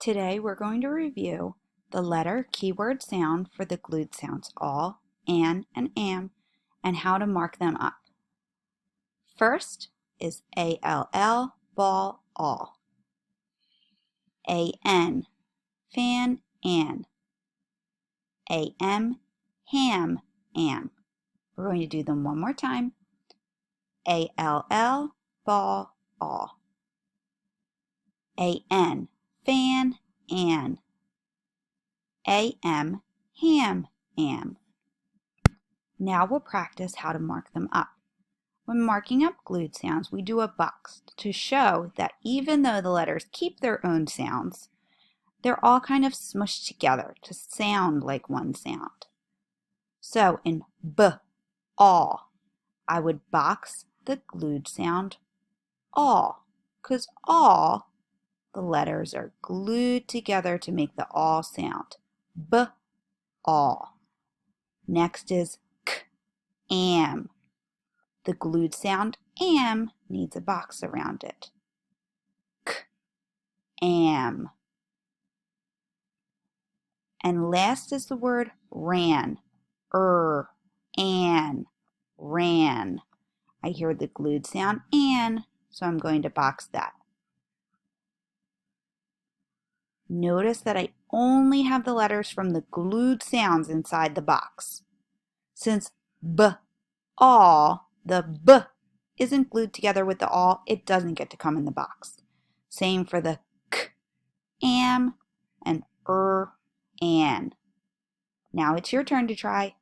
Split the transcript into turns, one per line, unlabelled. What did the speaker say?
Today we're going to review the letter keyword sound for the glued sounds all, and am, and how to mark them up. First is A-L-L, ball, all. A-N, fan, an. A-M, ham, am. We're going to do them one more time. A-L-L, ball, all. A-N, fan, an. A-M, ham, am. Now we'll practice how to mark them up. When marking up glued sounds, we do a box to show that even though the letters keep their own sounds, they're all kind of smushed together to sound like one sound. So in B, all, I would box the glued sound all, because all, the letters are glued together to make the all sound. B, all. Next is K, am. The glued sound am needs a box around it. K, am. And last is the word ran. An, ran. I hear the glued sound an, so I'm going to box that. Notice that I only have the letters from the glued sounds inside the box. Since B, all, the B isn't glued together with the all, it doesn't get to come in the box. Same for the K, am, and an. Now it's your turn to try.